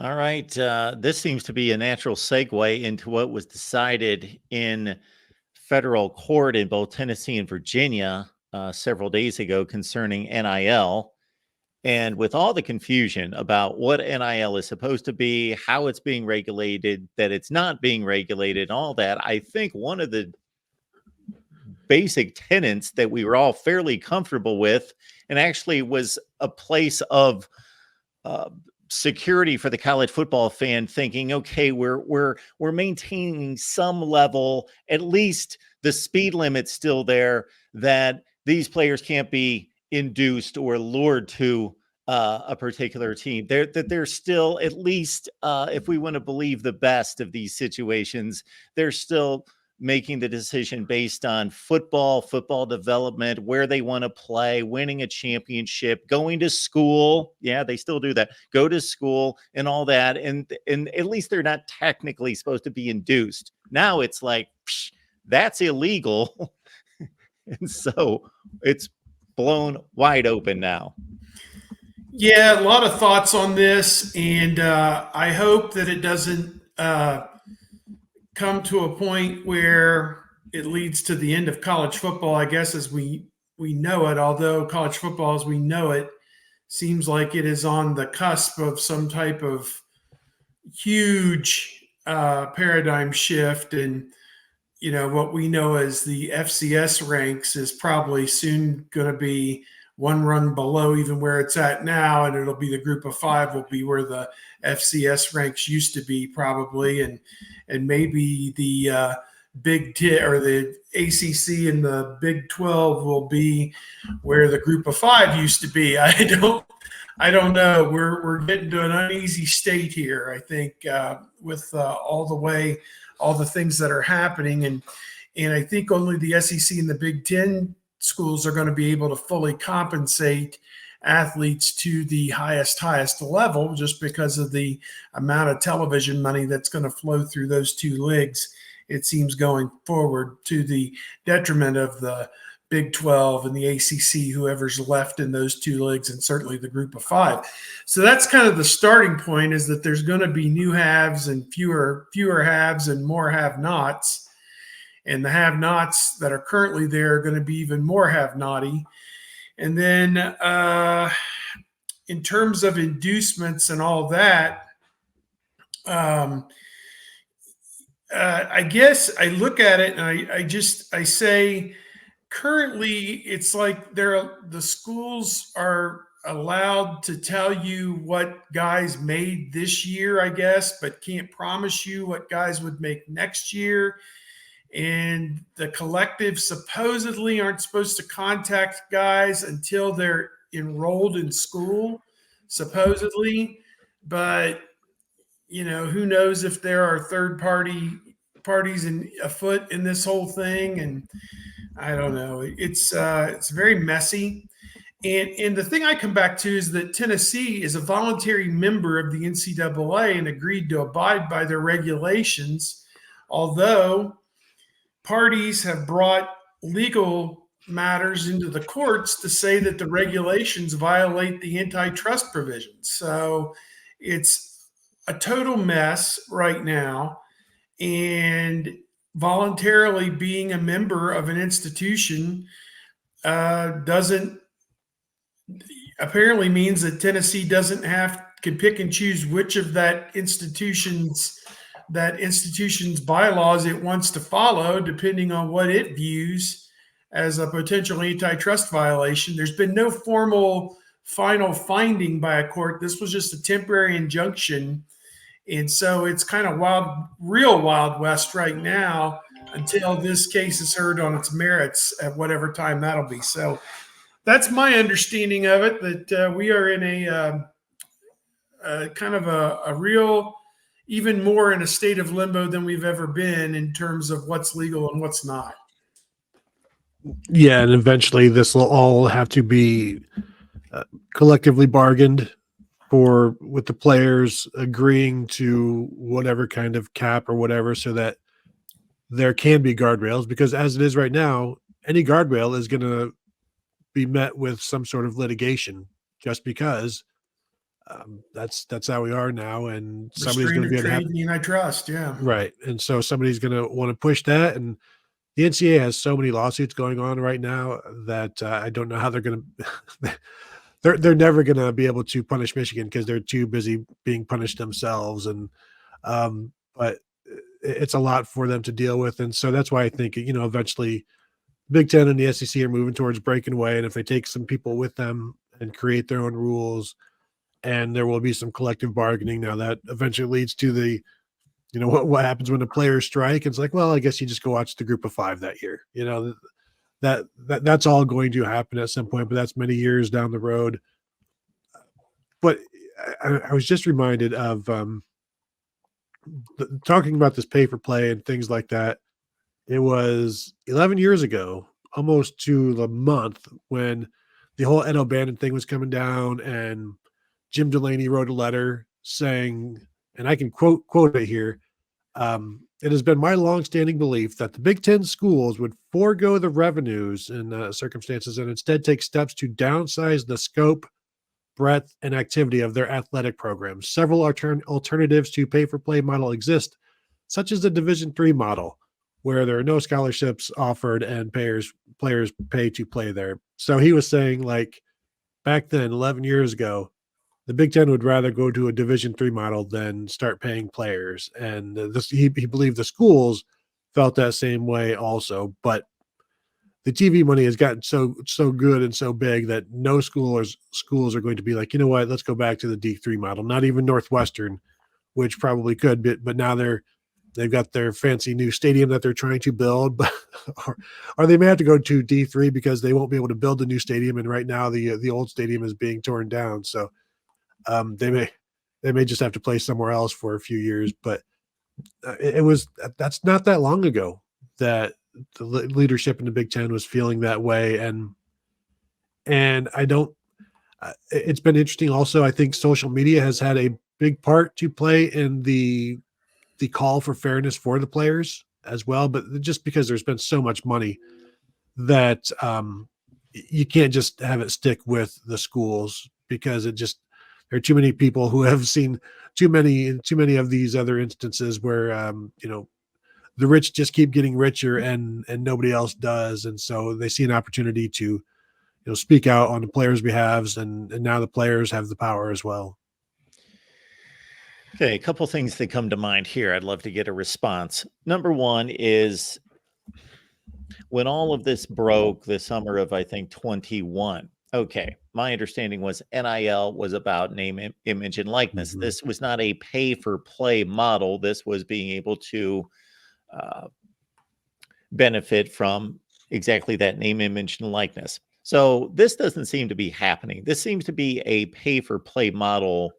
All right. This seems to be a natural segue into what was decided in federal court in both Tennessee and Virginia several days ago concerning NIL. And with all the confusion about what NIL is supposed to be, how it's being regulated, that it's not being regulated, all that, I think one of the basic tenets that we were all fairly comfortable with, and actually was a place of security for the college football fan, thinking, okay, we're maintaining some level, at least the speed limit's still there, that these players can't be induced or lured to a particular team. That they're still, at least if we want to believe the best of these situations, they're still making the decision based on football development, where they want to play, winning a championship, going to school. Yeah, they still do that. Go to school and all that. And at least they're not technically supposed to be induced. Now it's like, psh, that's illegal. And so it's blown wide open now. Yeah, a lot of thoughts on this, and I hope that it doesn't come to a point where it leads to the end of college football, I guess, as we know it. Although college football, as we know it, seems like it is on the cusp of some type of huge paradigm shift, and what we know as the FCS ranks is probably soon going to be one rung below even where it's at now, and it'll be the group of five will be where the FCS ranks used to be probably, and maybe the Big Ten or the ACC and the Big 12 will be where the group of five used to be. I don't know. We're getting to an uneasy state here, I think, with all the things that are happening, and I think only the SEC and the Big Ten schools are going to be able to fully compensate athletes to the highest level, just because of the amount of television money that's going to flow through those two leagues, it seems, going forward, to the detriment of the Big 12 and the ACC, whoever's left in those two leagues, and certainly the group of five. So that's kind of the starting point, is that there's going to be new haves and fewer haves and more have-nots. And the have-nots that are currently there are going to be even more have-naughty. And then in terms of inducements and all that, I guess I look at it and I say, currently it's like the schools are allowed to tell you what guys made this year, I guess, but can't promise you what guys would make next year. And the collective supposedly aren't supposed to contact guys until they're enrolled in school, supposedly. But, who knows if there are third parties afoot in this whole thing. And I don't know. It's very messy. And the thing I come back to is that Tennessee is a voluntary member of the NCAA and agreed to abide by their regulations, although parties have brought legal matters into the courts to say that the regulations violate the antitrust provisions. So it's a total mess right now. And voluntarily being a member of an institution doesn't apparently means that Tennessee can pick and choose which of that institution's bylaws it wants to follow, depending on what it views as a potential antitrust violation. There's been no formal final finding by a court. This was just a temporary injunction. And so it's kind of real Wild West right now until this case is heard on its merits at whatever time that'll be. So that's my understanding of it, that we are in a kind of a real, even more in a state of limbo than we've ever been in terms of what's legal and what's not. Yeah, and eventually this will all have to be collectively bargained for, with the players agreeing to whatever kind of cap or whatever, so that there can be guardrails, because as it is right now, any guardrail is going to be met with some sort of litigation, just because That's how we are now, and somebody's going Restraint to of be trade unhappy, and antitrust. Yeah. right? And so somebody's going to want to push that, and the NCAA has so many lawsuits going on right now that I don't know how they're going to. They're never going to be able to punish Michigan because they're too busy being punished themselves, and but it's a lot for them to deal with, and so that's why I think eventually Big Ten and the SEC are moving towards breaking away, and if they take some people with them and create their own rules, and there will be some collective bargaining. Now that eventually leads to the what happens when the players strike. It's like, well, I guess you just go watch the Group of Five that year. That's all going to happen at some point, but that's many years down the road. But I was just reminded of talking about this pay for play and things like that. It was 11 years ago, almost to the month, when the whole Ed O'Bannon thing was coming down, and Jim Delaney wrote a letter saying, and I can quote it here. It has been my longstanding belief that the Big Ten schools would forego the revenues in circumstances and instead take steps to downsize the scope, breadth, and activity of their athletic programs. Several alternatives to pay-for-play model exist, such as the Division III model, where there are no scholarships offered and players pay to play there. So he was saying, like, back then, 11 years ago, the Big Ten would rather go to a Division III model than start paying players. And he believed the schools felt that same way also. But the TV money has gotten so good and so big that no schools are going to be like, you know what, let's go back to the D3 model. Not even Northwestern, which probably could, but now they've got their fancy new stadium that they're trying to build, but or they may have to go to D3 because they won't be able to build a new stadium. And right now the old stadium is being torn down. So they may just have to play somewhere else for a few years, but that's not that long ago that the leadership in the Big Ten was feeling that way. And I don't, it's been interesting. Also, I think social media has had a big part to play in the call for fairness for the players as well. But just because there's been so much money that you can't just have it stick with the schools, because there are too many people who have seen too many of these other instances where the rich just keep getting richer and nobody else does, and so they see an opportunity to speak out on the players' behalves, and now the players have the power as well. Okay, a couple things that come to mind here. I'd love to get a response. Number one is, when all of this broke the summer of, I think, 21. Okay, my understanding was NIL was about name, image, and likeness. Mm-hmm. This was not a pay-for-play model. This was being able to benefit from exactly that name, image, and likeness. So this doesn't seem to be happening. This seems to be a pay-for-play model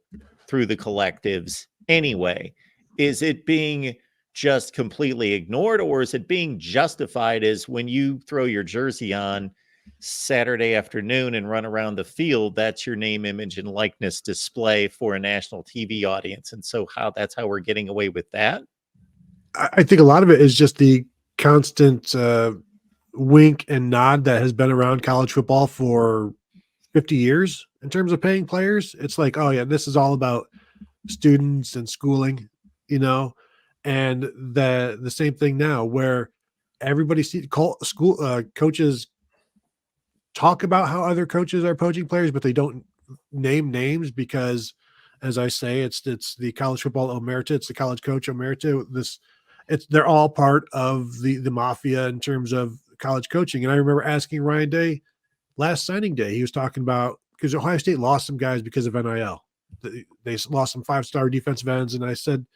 through the collectives anyway. Is it being just completely ignored, or is it being justified as when you throw your jersey on Saturday afternoon and run around the field, that's your name, image, and likeness display for a national TV audience? And so that's how we're getting away with that? I think a lot of it is just the constant wink and nod that has been around college football for 50 years in terms of paying players. It's like, oh yeah, this is all about students and schooling, and the same thing now, where everybody coaches talk about how other coaches are poaching players, but they don't name names because, as I say, it's the college football omerta, it's the college coach omerta. They're all part of the mafia in terms of college coaching. And I remember asking Ryan Day last signing day, he was talking about, because Ohio State lost some guys because of NIL. They lost some 5-star defensive ends. And I said,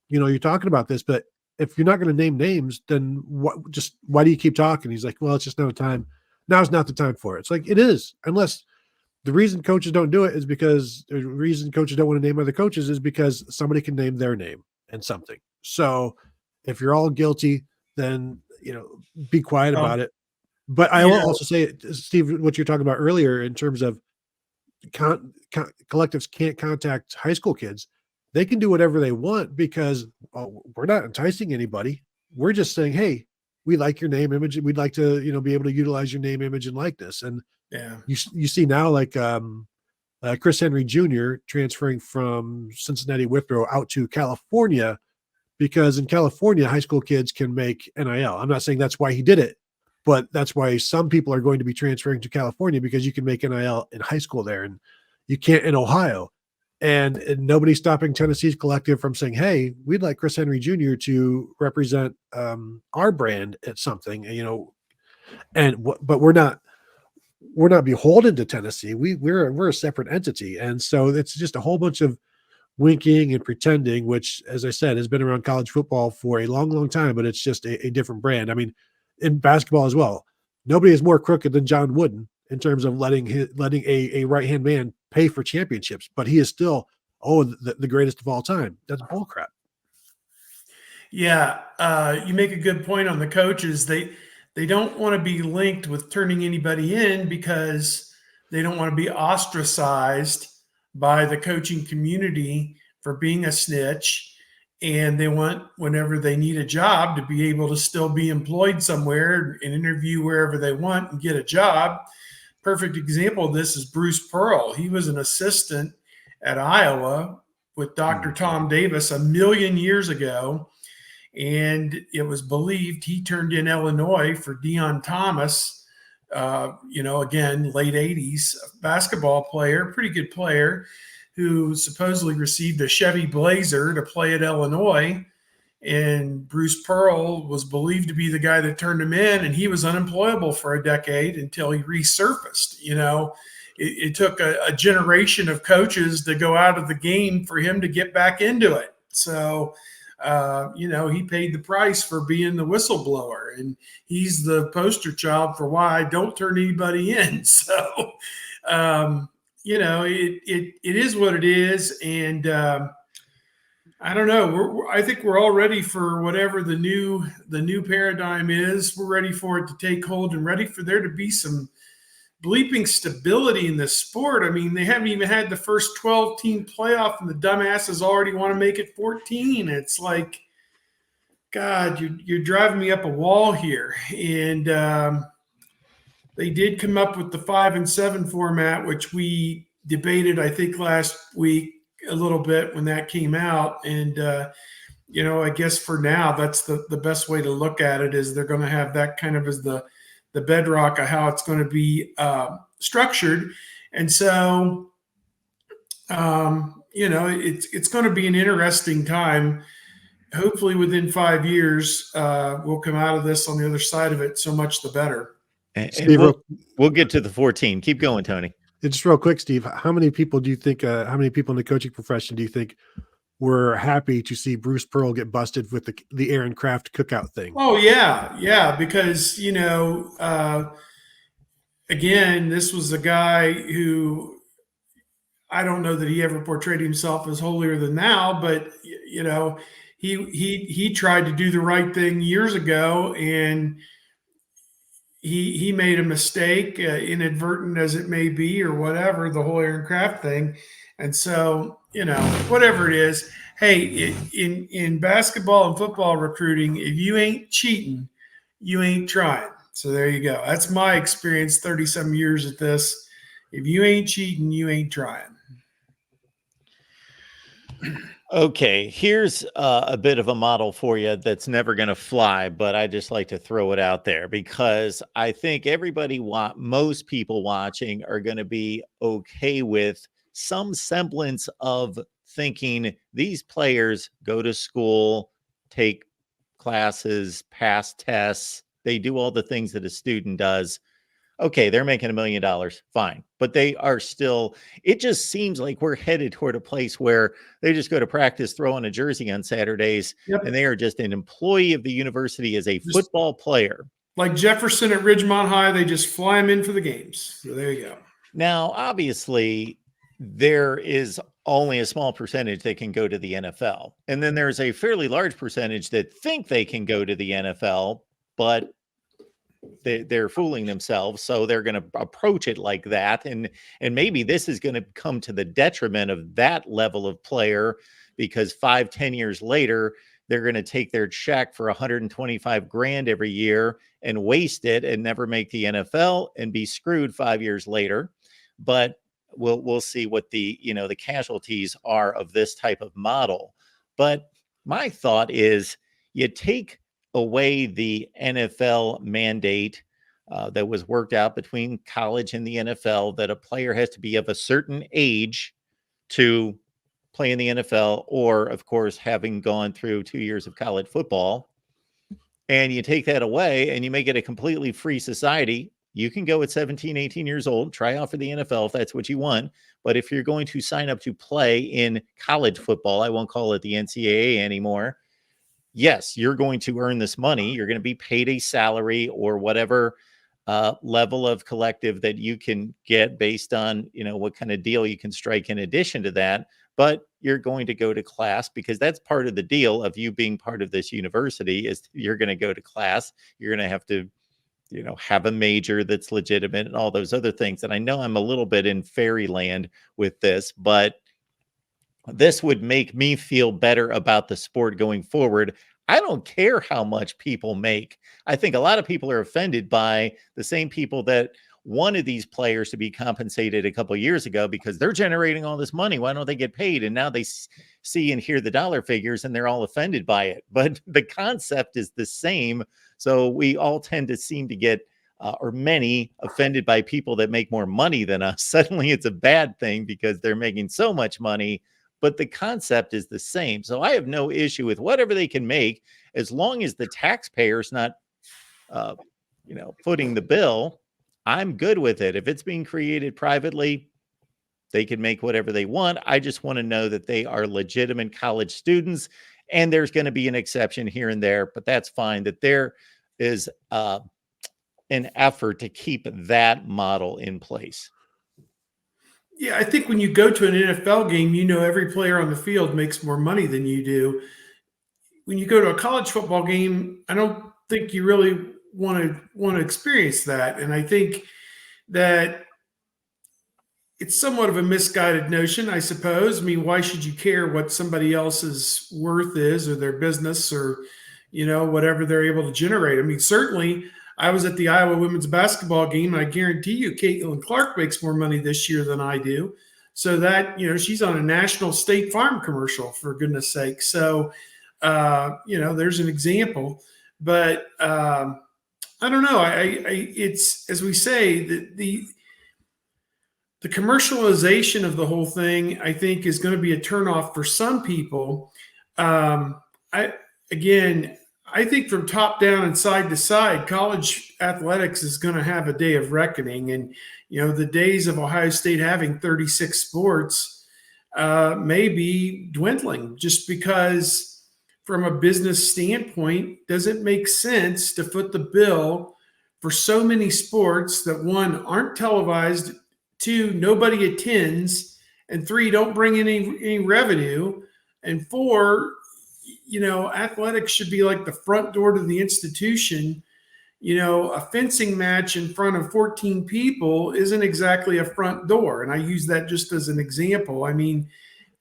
you're talking about this, but if you're not going to name names, then why do you keep talking? He's like, well, it's just not a time. Now's not the time for it. It's like, it is, unless the reason coaches don't do it is because the reason coaches don't want to name other coaches is because somebody can name their name and something. So if you're all guilty, then, be quiet about it. But I will also say, Steve, what you're talking about earlier in terms of collectives can't contact high school kids. They can do whatever they want because we're not enticing anybody. We're just saying, hey, we like your name, image. We'd like to, be able to utilize your name, image, and likeness. And you see now, like Chris Henry Jr. transferring from Cincinnati Withrow out to California, because in California, high school kids can make NIL. I'm not saying that's why he did it, but that's why some people are going to be transferring to California, because you can make NIL in high school there and you can't in Ohio. And nobody's stopping Tennessee's collective from saying, hey, we'd like Chris Henry Jr. to represent our brand at something, but we're not beholden to Tennessee. We're a separate entity. And so it's just a whole bunch of winking and pretending, which, as I said, has been around college football for a long, long time, but it's just a different brand. I mean, in basketball as well, nobody is more crooked than John Wooden in terms of letting a right-hand man pay for championships, but he is still, the greatest of all time. That's bullcrap. Yeah, you make a good point on the coaches. They don't want to be linked with turning anybody in because they don't want to be ostracized by the coaching community for being a snitch. And they want, whenever they need a job, to be able to still be employed somewhere and interview wherever they want and get a job. Perfect example of this is Bruce Pearl. He was an assistant at Iowa with Dr. Tom Davis a million years ago. And it was believed he turned in Illinois for Deion Thomas, again, late 80s basketball player, pretty good player, who supposedly received a Chevy Blazer to play at Illinois. And Bruce Pearl was believed to be the guy that turned him in, and he was unemployable for a decade until he resurfaced. It took a generation of coaches to go out of the game for him to get back into it. So, he paid the price for being the whistleblower, and he's the poster child for why I don't turn anybody in. So, it is what it is. And I don't know. I think we're all ready for whatever the new paradigm is. We're ready for it to take hold and ready for there to be some bleeping stability in the sport. I mean, they haven't even had the first 12-team playoff, and the dumbasses already want to make it 14. It's like, God, you're driving me up a wall here. And they did come up with the 5-7 format, which we debated, I think, last week a little bit when that came out. And I guess for now, that's the best way to look at it, is they're going to have that kind of as the bedrock of how it's going to be structured. And so, it's going to be an interesting time. Hopefully within 5 years, we'll come out of this on the other side of it. So much the better. And Steve, we'll get to the 14. Keep going, Tony. And just real quick, Steve, how many people do you think, how many people in the coaching profession do you think were happy to see Bruce Pearl get busted with the Aaron Kraft cookout thing? Oh, yeah. Because, again, this was a guy who, I don't know that he ever portrayed himself as holier than thou, but, he tried to do the right thing years ago, and he made a mistake, inadvertent as it may be, or whatever, the whole Aaron Kraft thing. And so, whatever it is, hey, in basketball and football recruiting, if you ain't cheating, you ain't trying. So there you go. That's my experience, 30-some years at this. If you ain't cheating, you ain't trying. Okay, here's a bit of a model for you that's never going to fly, but I just like to throw it out there because I think most people watching are going to be okay with some semblance of thinking these players go to school, take classes, pass tests, they do all the things that a student does. Okay, they're making $1 million. Fine. But they are still, it just seems like we're headed toward a place where they just go to practice, throw on a jersey on Saturdays, and they are just an employee of the university as a football player. Like Jefferson at Ridgemont High, they just fly them in for the games. So there you go. Now, obviously, there is only a small percentage that can go to the NFL. And then there's a fairly large percentage that think they can go to the NFL, but they're fooling themselves, so they're going to approach it like that, and maybe this is going to come to the detriment of that level of player, because 5-10 years later they're going to take their check for $125,000 every year and waste it and never make the NFL and be screwed 5 years later. But we'll see what the the casualties are of this type of model. But my thought is, you take away the NFL mandate that was worked out between college and the NFL, that a player has to be of a certain age to play in the NFL, or of course having gone through 2 years of college football, and you take that away and you make it a completely free society. You can go at 17, 18 years old, try out for the NFL if that's what you want. But if you're going to sign up to play in college football, I won't call it the NCAA anymore. Yes, you're going to earn this money. You're going to be paid a salary or whatever level of collective that you can get based on, what kind of deal you can strike in addition to that. But you're going to go to class, because that's part of the deal of you being part of this university, is you're going to go to class. You're going to have to, have a major that's legitimate and all those other things. And I know I'm a little bit in fairyland with this, but this would make me feel better about the sport going forward. I don't care how much people make. I think a lot of people are offended by the same people that wanted these players to be compensated a couple of years ago, because they're generating all this money. Why don't they get paid? And now they see and hear the dollar figures and they're all offended by it. But the concept is the same. So we all tend to seem to get, or many, offended by people that make more money than us. Suddenly it's a bad thing because they're making so much money. But the concept is the same. So I have no issue with whatever they can make, as long as the taxpayer's not, footing the bill. I'm good with it. If it's being created privately, they can make whatever they want. I just want to know that they are legitimate college students, and there's going to be an exception here and there, but that's fine. That there is an effort to keep that model in place. Yeah, I think when you go to an NFL game, every player on the field makes more money than you do. When you go to a college football game, I don't think you really want to experience that. And I think that it's somewhat of a misguided notion, I suppose. I mean, why should you care what somebody else's worth is, or their business, or whatever they're able to generate? I mean, certainly I was at the Iowa women's basketball game, and I guarantee you Caitlin Clark makes more money this year than I do. So that, she's on a national State Farm commercial, for goodness sake. So, there's an example. But I don't know. It's, as we say, the commercialization of the whole thing, I think, is going to be a turnoff for some people. I think from top down and side to side, college athletics is going to have a day of reckoning. And, the days of Ohio State having 36 sports may be dwindling, just because from a business standpoint, does it make sense to foot the bill for so many sports that, one, aren't televised, two, nobody attends, and three, don't bring in any revenue, and four, athletics should be like the front door to the institution. A fencing match in front of 14 people isn't exactly a front door. And I use that just as an example. I mean,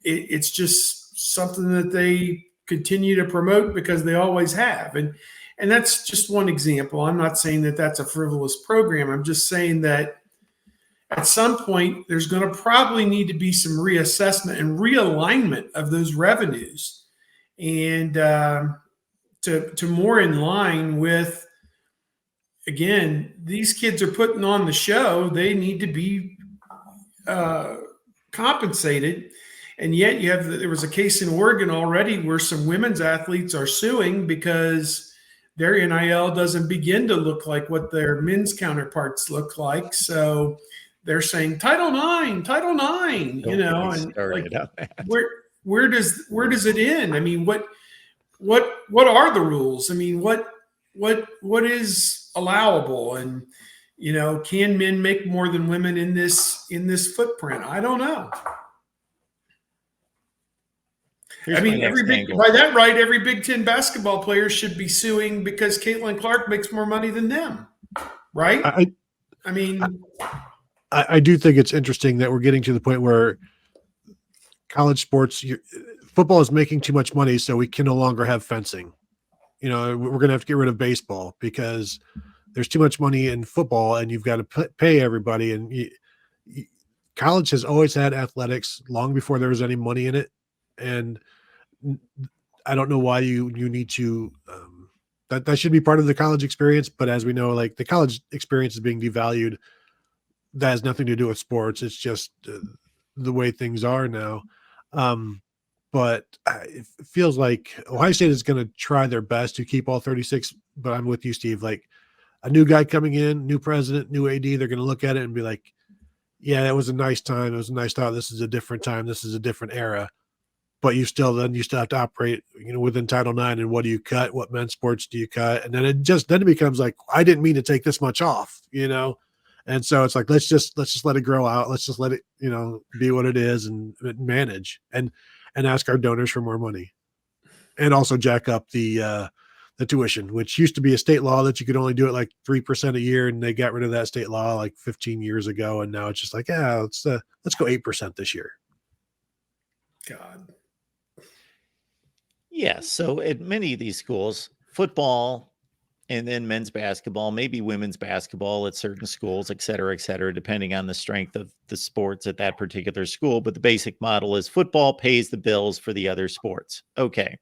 it's just something that they continue to promote because they always have. And that's just one example. I'm not saying that that's a frivolous program. I'm just saying that at some point, there's going to probably need to be some reassessment and realignment of those revenues, and to more in line with, again, these kids are putting on the show. They need to be compensated. And yet there was a case in Oregon already where some women's athletes are suing because their NIL doesn't begin to look like what their men's counterparts look like. So they're saying Title IX, and like, where does it end? I mean, what are the rules? I mean, what is allowable? And, can men make more than women in this footprint? I don't know. Here's by that right, every Big Ten basketball player should be suing because Caitlin Clark makes more money than them, right? I do think it's interesting that we're getting to the point where college sports, football is making too much money, so we can no longer have fencing. We're going to have to get rid of baseball because there's too much money in football, and you've got to pay everybody. And college has always had athletics long before there was any money in it. And I don't know why you need to, that should be part of the college experience. But as we know, like the college experience is being devalued. That has nothing to do with sports. It's just the way things are now. But it feels like Ohio State is going to try their best to keep all 36. But I'm with you, Steve. Like a new guy coming in, new president, new AD, they're going to look at it and be like, yeah, that was a nice time. It was a nice thought. This is a different time. This is a different era. But you still have to operate, within Title IX. And what do you cut? What men's sports do you cut? And then it becomes like, I didn't mean to take this much off, And so it's like, let's just let it grow out. Let's just let it, be what it is and manage and ask our donors for more money, and also jack up the tuition, which used to be a state law that you could only do it like 3% a year. And they got rid of that state law like 15 years ago. And now it's just like, yeah, let's go 8% this year. God. Yeah. So at many of these schools, football and then men's basketball, maybe women's basketball at certain schools, et cetera, depending on the strength of the sports at that particular school. But the basic model is football pays the bills for the other sports. Okay.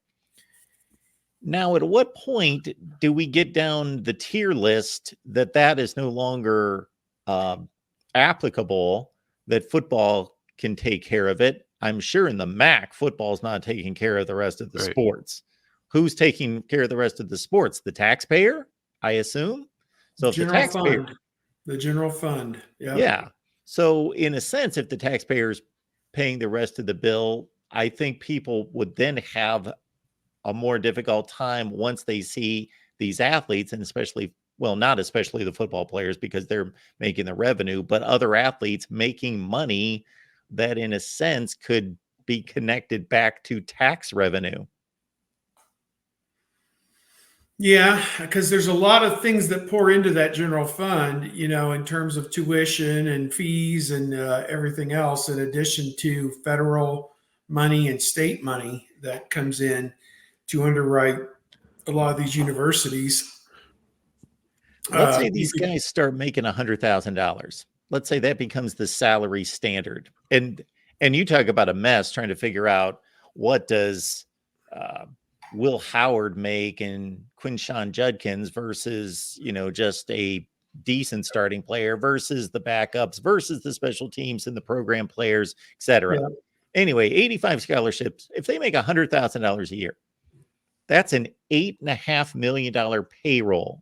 Now, at what point do we get down the tier list that is no longer applicable, that football can take care of it? I'm sure in the MAC, football is not taking care of the rest of the sports. Who's taking care of the rest of the sports? The taxpayer, I assume. So if the taxpayer, the general fund. Yep. Yeah. So in a sense, if the taxpayer is paying the rest of the bill, I think people would then have a more difficult time once they see these athletes, and not especially the football players because they're making the revenue, but other athletes making money that in a sense could be connected back to tax revenue. Yeah, because there's a lot of things that pour into that general fund, in terms of tuition and fees and everything else, in addition to federal money and state money that comes in to underwrite a lot of these universities. Let's say these guys start making $100,000. Let's say that becomes the salary standard. And you talk about a mess trying to figure out what does Will Howard make and Quinshon Judkins versus, just a decent starting player versus the backups versus the special teams and the program players, et cetera. Yeah. Anyway, 85 scholarships. If they make $100,000 a year, that's an $8.5 million payroll.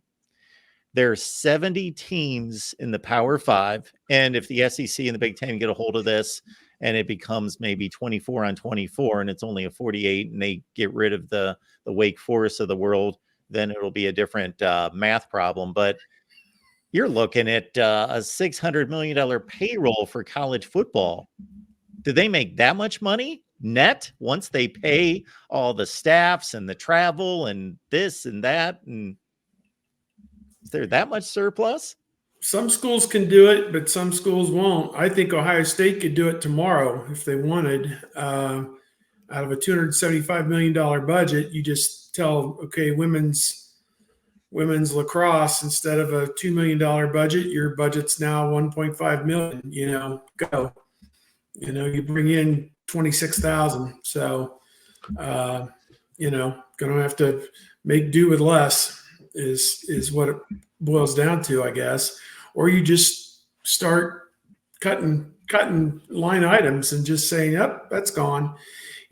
There are 70 teams in the Power Five. And if the SEC and the Big Ten get a hold of this and it becomes maybe 24 on 24 and it's only a 48 and they get rid of the Wake Forest of the world, then it'll be a different math problem. But you're looking at a $600 million payroll for college football. Do they make that much money net once they pay all the staffs and the travel and this and that? And is there that much surplus? Some schools can do it, but some schools won't. I think Ohio State could do it tomorrow if they wanted. Out of a $275 million budget, you just tell, okay, women's lacrosse, instead of a $2 million budget, your budget's now $1.5 million. Go. You bring in 26,000. So, going to have to make do with less is what it boils down to, I guess. Or you just start cutting line items and just saying, yep, that's gone.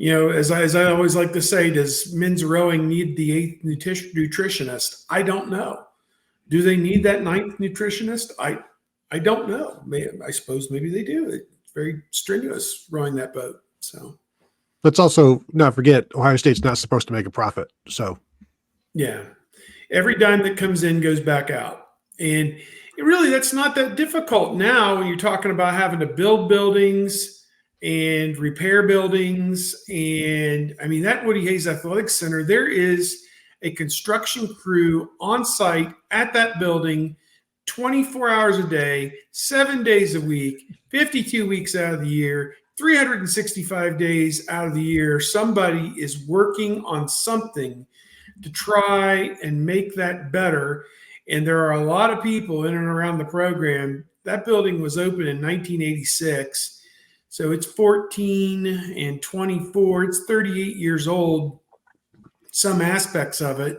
As I always like to say, does men's rowing need the 8th nutritionist? I don't know. Do they need that 9th nutritionist? I don't know. I suppose maybe they do. It's very strenuous rowing that boat. So let's also not forget Ohio State's not supposed to make a profit. So yeah, every dime that comes in goes back out. And really, that's not that difficult now when you're talking about having to build buildings and repair buildings. And I mean, that Woody Hayes Athletic Center, there is a construction crew on site at that building 24 hours a day, 7 days a week, 52 weeks out of the year, 365 days out of the year. Somebody is working on something to try and make that better. And there are a lot of people in and around the program that building was opened in 1986. So it's 14 and 24. It's 38 years old. Some aspects of it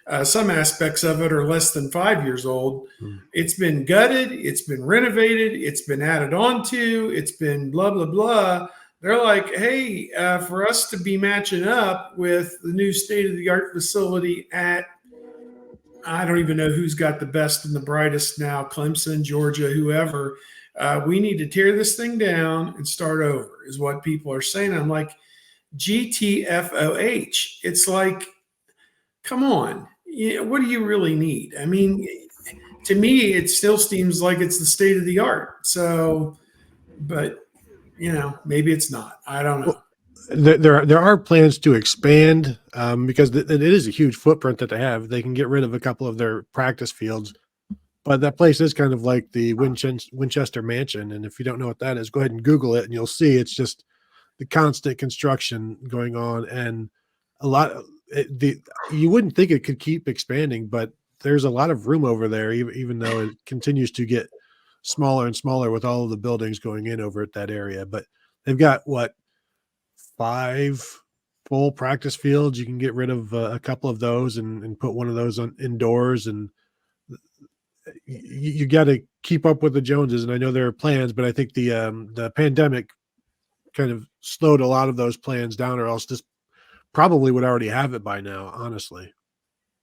are less than 5 years old. It's been gutted. It's been renovated. It's been added onto. It's been blah, blah, blah. They're like, hey, for us to be matching up with the new state-of-the-art facility at, I don't even know who's got the best and the brightest now, Clemson, Georgia, whoever, we need to tear this thing down and start over, is what people are saying. I'm like, GTFOH. It's like, come on. What do you really need? I mean, to me, it still seems like it's the state of the art. So, but maybe it's not. I don't know. There are plans to expand because it is a huge footprint that they have. They can get rid of a couple of their practice fields, but that place is kind of like the Winchester Mansion. And if you don't know what that is, go ahead and Google it, and you'll see it's just the constant construction going on, and a lot of you wouldn't think it could keep expanding, but there's a lot of room over there, even though it continues to get smaller and smaller with all of the buildings going in over at that area. But they've got 5 full practice fields. You can get rid of a couple of those and put one of those on indoors, and you got to keep up with the Joneses. And I know there are plans, but I think the pandemic kind of slowed a lot of those plans down, or else this probably would already have it by now, honestly.